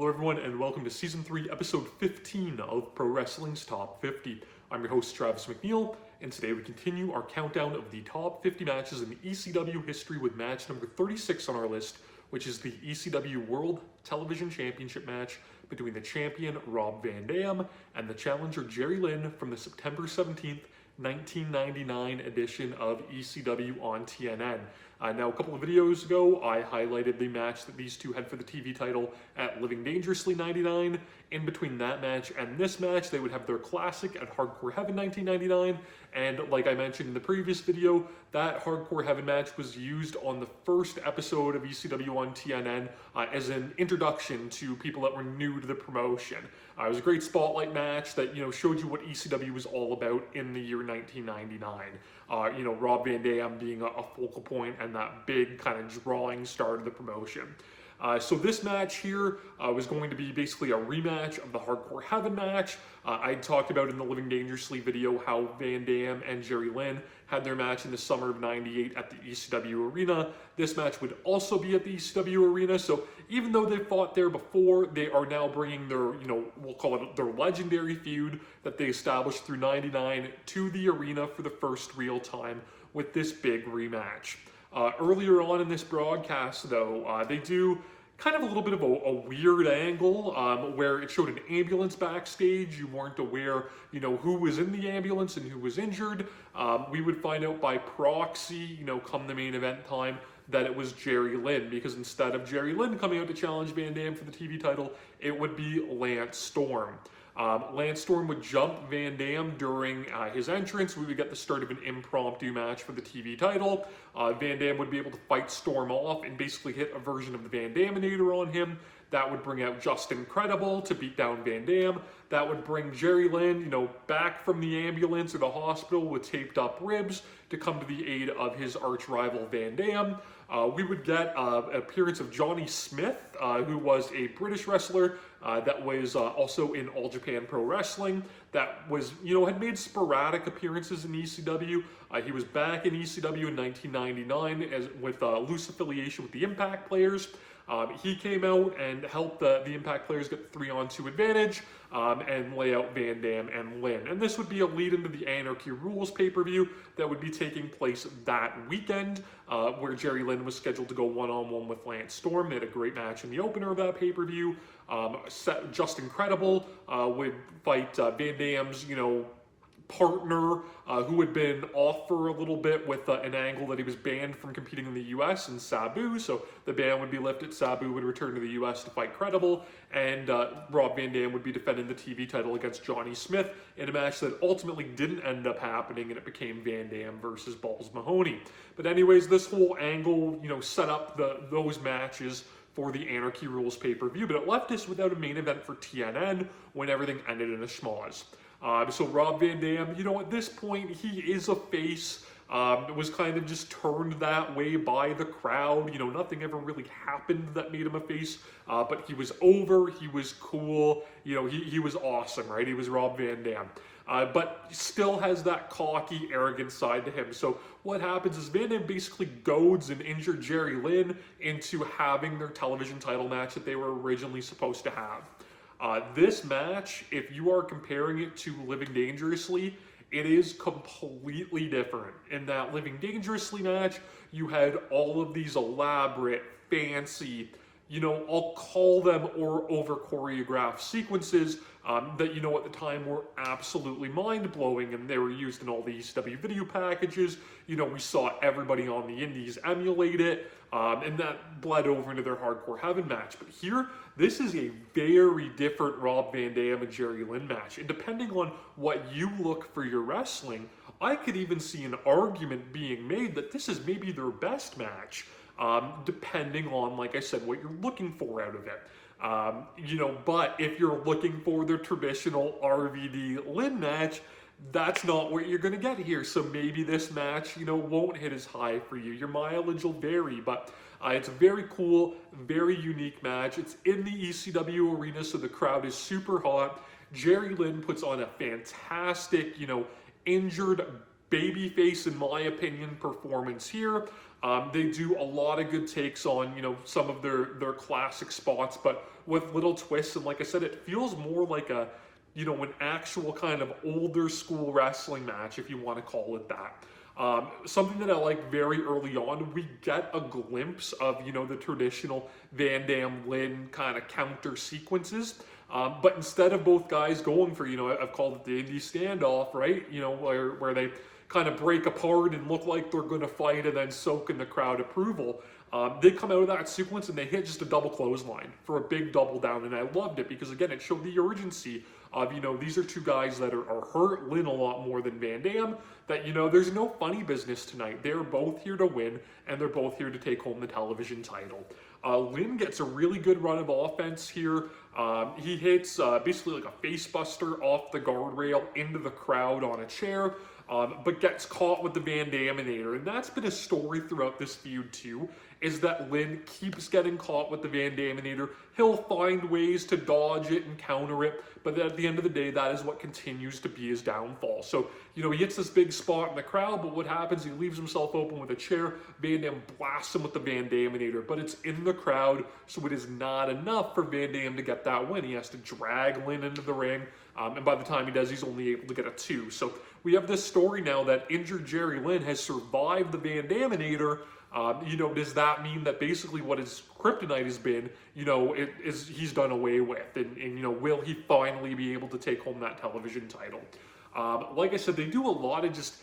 Hello everyone and welcome to Season 3, Episode 15 of Pro Wrestling's Top 50. I'm your host Travis McNeil, and today we continue our countdown of the top 50 matches in the ECW history with match number 36 on our list, which is the ECW World Television Championship match between the champion Rob Van Dam and the challenger Jerry Lynn from the September 17th, 1999 edition of ECW on TNN. Now, a couple of videos ago, I highlighted the match that these two had for the TV title at Living Dangerously 99. In between that match and this match, they would have their classic at Hardcore Heaven 1999. And like I mentioned in the previous video, that Hardcore Heaven match was used on the first episode of ECW on TNN as an introduction to people that were new to the promotion. It was a great spotlight match that showed you what ECW was all about in the year 1999. Rob Van Dam being a focal point and that big kind of drawing start of the promotion. So this match here was going to be basically a rematch of the Hardcore Heaven match. I talked about in the Living Dangerously video how Van Dam and Jerry Lynn had their match in the summer of '98 at the ECW Arena. This match would also be at the ECW Arena, so even though they fought there before, they are now bringing their, we'll call it their legendary feud that they established through '99 to the arena for the first real time with this big rematch. Earlier on in this broadcast, though, they do kind of a little bit of a weird angle where it showed an ambulance backstage. You weren't aware, who was in the ambulance and who was injured. We would find out by proxy, come the main event time, that it was Jerry Lynn, because instead of Jerry Lynn coming out to challenge Van Dam for the TV title, it would be Lance Storm. Lance Storm would jump Van Dam during his entrance. We would get the start of an impromptu match for the TV title. Van Dam would be able to fight Storm off and basically hit a version of the Van Daminator on him. That would bring out Just Incredible to beat down Van Dam. That would bring Jerry Lynn, back from the ambulance or the hospital with taped up ribs to come to the aid of his arch rival Van Dam. We would get an appearance of Johnny Smith, who was a British wrestler that was also in All Japan Pro Wrestling, that was, had made sporadic appearances in ECW. He was back in ECW in 1999 with loose affiliation with the Impact Players. He came out and helped the Impact Players get the 3-on-2 advantage and lay out Van Dam and Lynn. And this would be a lead into the Anarchy Rules pay-per-view that would be taking place that weekend, where Jerry Lynn was scheduled to go one-on-one with Lance Storm. They had a great match in the opener of that pay-per-view. Just Incredible would fight Van Dam's, partner who had been off for a little bit with an angle that he was banned from competing in the US, and Sabu. So the ban would be lifted. Sabu would return to the US to fight Credible, and Rob Van Dam would be defending the TV title against Johnny Smith in a match that ultimately didn't end up happening, and it became Van Dam versus Balls Mahoney. But anyways, this whole angle, set up those matches for the Anarchy Rules pay-per-view, but it left us without a main event for TNN when everything ended in a schmoz. So Rob Van Dam, at this point, he is a face. It was kind of just turned that way by the crowd. Nothing ever really happened that made him a face, but he was over, he was cool, he was awesome, right? He was Rob Van Dam. But still has that cocky, arrogant side to him. So what happens is Van Dam basically goads an injured Jerry Lynn into having their television title match that they were originally supposed to have. This match, if you are comparing it to Living Dangerously, it is completely different. In that Living Dangerously match, you had all of these elaborate, fancy, I'll call them over choreographed sequences that, at the time were absolutely mind-blowing, and they were used in all the ECW video packages. We saw everybody on the indies emulate it, and that bled over into their Hardcore Heaven match. But here, this is a very different Rob Van Dam and Jerry Lynn match, and depending on what you look for your wrestling, I could even see an argument being made that this is maybe their best match. Depending on, like I said, what you're looking for out of it. But if you're looking for the traditional RVD Lynn match, that's not what you're going to get here. So maybe this match, won't hit as high for you. Your mileage will vary, but it's a very cool, very unique match. It's in the ECW arena, so the crowd is super hot. Jerry Lynn puts on a fantastic, injured babyface, in my opinion, performance here. They do a lot of good takes on, some of their classic spots, but with little twists. And like I said, it feels more like an actual kind of older school wrestling match, if you want to call it that. Something that I like very early on, we get a glimpse of, the traditional Van Dam Lynn kind of counter sequences. But instead of both guys going for, I've called it the indie standoff, right? Where they kind of break apart and look like they're going to fight and then soak in the crowd approval. They come out of that sequence and they hit just a double clothesline for a big double down. And I loved it because, again, it showed the urgency of, these are two guys that are hurt Lynn a lot more than Van Dam, that, there's no funny business tonight. They're both here to win, and they're both here to take home the television title. Lynn gets a really good run of offense here. He hits basically like a face buster off the guardrail into the crowd on a chair, but gets caught with the Van Daminator. And that's been a story throughout this feud too, is that Lynn keeps getting caught with the Van Daminator. He'll find ways to dodge it and counter it, but at the end of the day, that is what continues to be his downfall. So, he hits this big spot in the crowd, but what happens, he leaves himself open with a chair. Van Dam blasts him with the Van Daminator, but it's in the crowd, so it is not enough for Van Dam to get that win. He has to drag Lynn into the ring, and by the time he does, he's only able to get a 2. So we have this story now that injured Jerry Lynn has survived the Van Daminator. Does that mean that basically what his kryptonite has been, he's done away with? And will he finally be able to take home that television title? Like I said, they do a lot of just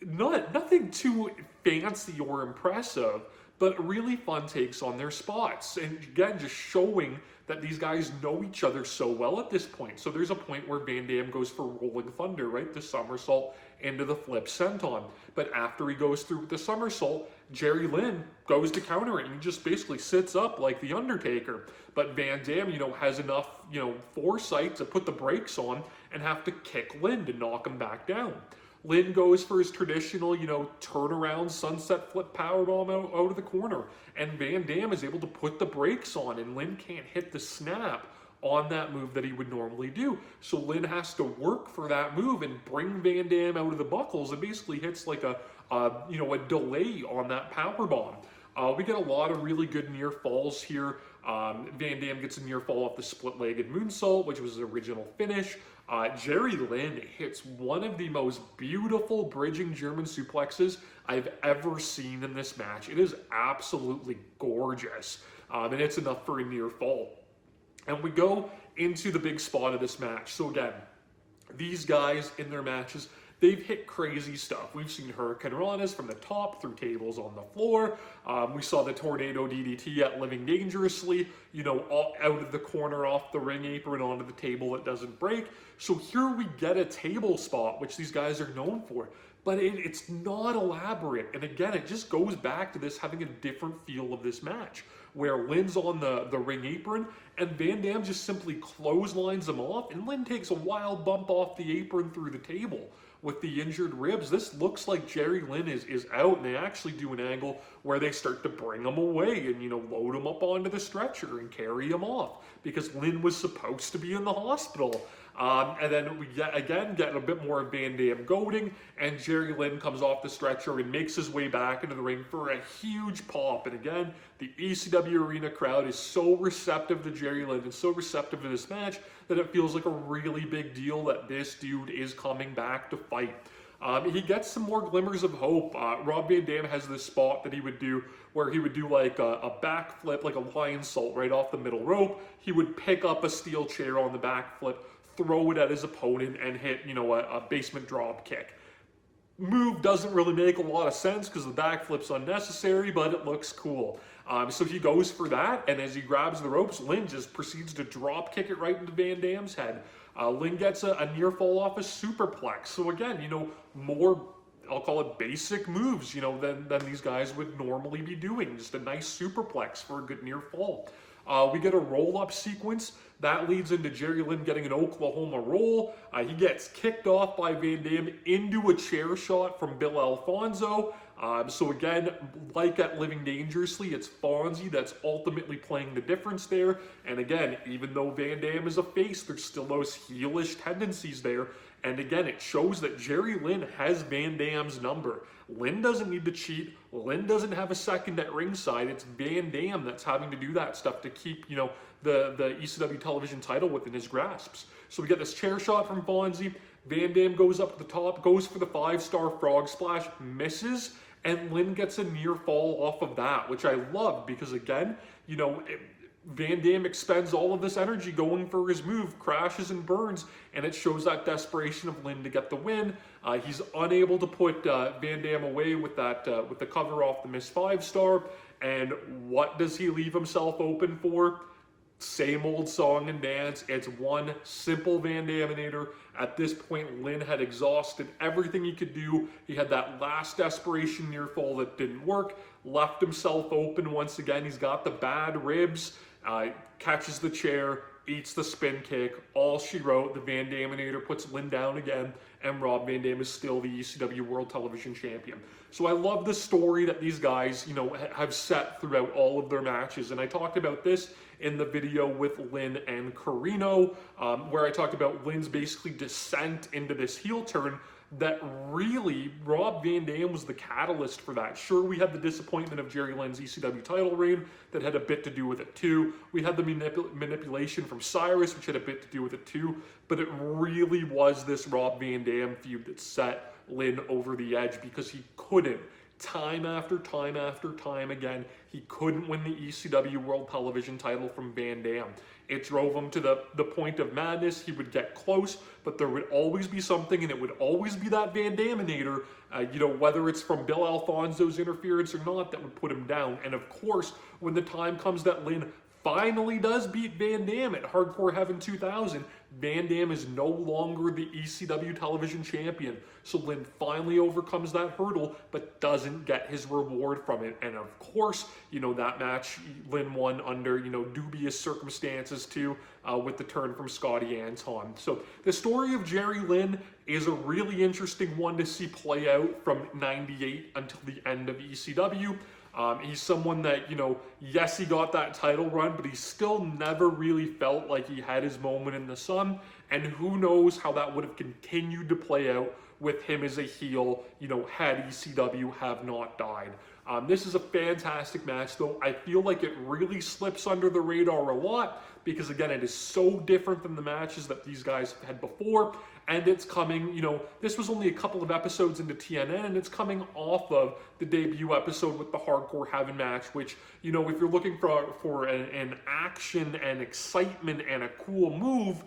nothing too fancy or impressive, but really fun takes on their spots. And again, just showing that these guys know each other so well at this point. So there's a point where Van Dam goes for Rolling Thunder, right? The somersault into the flip senton. But after he goes through the somersault, Jerry Lynn goes to counter it and he just basically sits up like the Undertaker. But Van Dam, has enough, foresight to put the brakes on and have to kick Lynn to knock him back down. Lynn goes for his traditional, turnaround sunset flip powerbomb out of the corner. And Van Dam is able to put the brakes on, and Lynn can't hit the snap on that move that he would normally do. So Lynn has to work for that move and bring Van Dam out of the buckles and basically hits like a delay on that powerbomb. We get a lot of really good near falls here. Van Dam gets a near fall off the split-legged moonsault, which was his original finish. Jerry Lynn hits one of the most beautiful bridging German suplexes I've ever seen in this match. It is absolutely gorgeous, and it's enough for a near fall. And we go into the big spot of this match. So again, these guys in their matches, they've hit crazy stuff. We've seen Hurricane Ranas from the top through tables on the floor. We saw the Tornado DDT at Living Dangerously, all out of the corner off the ring apron onto the table that doesn't break. So here we get a table spot, which these guys are known for. But it's not elaborate. And again, it just goes back to this having a different feel of this match, where Lynn's on the ring apron and Van Dam just simply clotheslines him off, and Lynn takes a wild bump off the apron through the table with the injured ribs. This looks like Jerry Lynn is out, and they actually do an angle where they start to bring him away and, load him up onto the stretcher and carry him off because Lynn was supposed to be in the hospital. And then we get a bit more of Van Dam goading, and Jerry Lynn comes off the stretcher and makes his way back into the ring for a huge pop. And again, the ECW arena crowd is so receptive to Jerry Lynn and so receptive to this match that it feels like a really big deal that this dude is coming back to fight. He gets some more glimmers of hope. Rob Van Dam has this spot that he would do where he would do like a backflip, like a lion salt right off the middle rope. He would pick up a steel chair on the backflip, throw it at his opponent, and hit, a basement drop kick. Move doesn't really make a lot of sense because the backflip's unnecessary, but it looks cool. So he goes for that, and as he grabs the ropes, Lynn just proceeds to drop kick it right into Van Dam's head. Lynn gets a near fall off a superplex. So again, more, I'll call it basic moves, than these guys would normally be doing. Just a nice superplex for a good near fall. We get a roll-up sequence. That leads into Jerry Lynn getting an Oklahoma roll. He gets kicked off by Van Dam into a chair shot from Bill Alfonso. So again, like at Living Dangerously, it's Fonzie that's ultimately playing the difference there. And again, even though Van Dam is a face, there's still those heelish tendencies there. And again, it shows that Jerry Lynn has Van Dam's number. Lynn doesn't need to cheat. Lynn doesn't have a second at ringside. It's Van Dam that's having to do that stuff to keep, you know, the ECW television title within his grasps. So we get this chair shot from Fonzie. Van Dam goes up to the top, goes for the 5-star frog splash, misses, and Lynn gets a near fall off of that, which I love because, again, you know, Van Dam expends all of this energy going for his move, crashes and burns, and it shows that desperation of Lynn to get the win. He's unable to put Van Dam away with that with the cover off the missed 5-star, and what does he leave himself open for? Same old song and dance. It's one simple Van Daminator. At this point, Lynn had exhausted everything he could do. He had that last desperation near fall that didn't work, left himself open once again. He's got the bad ribs, catches the chair, eats the spin kick. All she wrote, the Van Daminator puts Lynn down again, and Rob Van Dam is still the ECW World Television Champion. So I love the story that these guys, you know, have set throughout all of their matches. And I talked about this in the video with Lynn and Carino, where I talked about Lynn's basically descent into this heel turn, that really Rob Van Dam was the catalyst for that. Sure, we had the disappointment of Jerry Lynn's ECW title reign that had a bit to do with it too. We had the manipulation from Cyrus, which had a bit to do with it too. But it really was this Rob Van Dam feud that set Lynn over the edge, because he couldn't, time after time after time again, he couldn't win the ECW World Television title from Van Dam. It drove him to the point of madness. He would get close, but there would always be something, and it would always be that Van Daminator, you know, whether it's from Bill Alfonso's interference or not, that would put him down. And of course, when the time comes that Lynn finally does beat Van Dam at Hardcore Heaven 2000, Van Dam is no longer the ECW television champion. So Lynn finally overcomes that hurdle, but doesn't get his reward from it. And of course, you know, that match, Lynn won under, you know, dubious circumstances too, with the turn from Scotty Anton. So the story of Jerry Lynn is a really interesting one to see play out from '98 until the end of ECW. He's someone that, you know, yes, he got that title run, but he still never really felt like he had his moment in the sun. And who knows how that would have continued to play out with him as a heel, you know, had ECW have not died. This is a fantastic match, though. I feel like it really slips under the radar a lot because, again, it is so different than the matches that these guys have had before. And it's coming, you know, this was only a couple of episodes into TNN, and it's coming off of the debut episode with the Hardcore Heaven match, which, you know, if you're looking for an action and excitement and a cool move,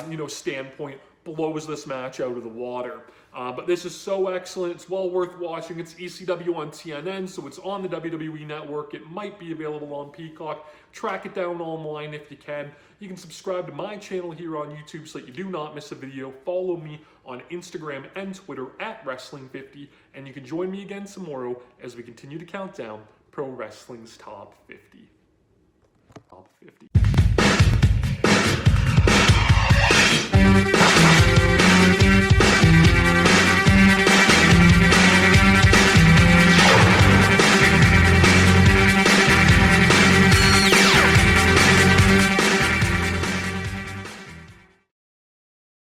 you know, standpoint, blows this match out of the water. But this is so excellent. It's well worth watching. It's ECW on TNN, so it's on the WWE Network. It might be available on Peacock. Track it down online if you can. You can subscribe to my channel here on YouTube so that you do not miss a video. Follow me on Instagram and Twitter at Wrestling50, and you can join me again tomorrow as we continue to count down Pro Wrestling's Top 50.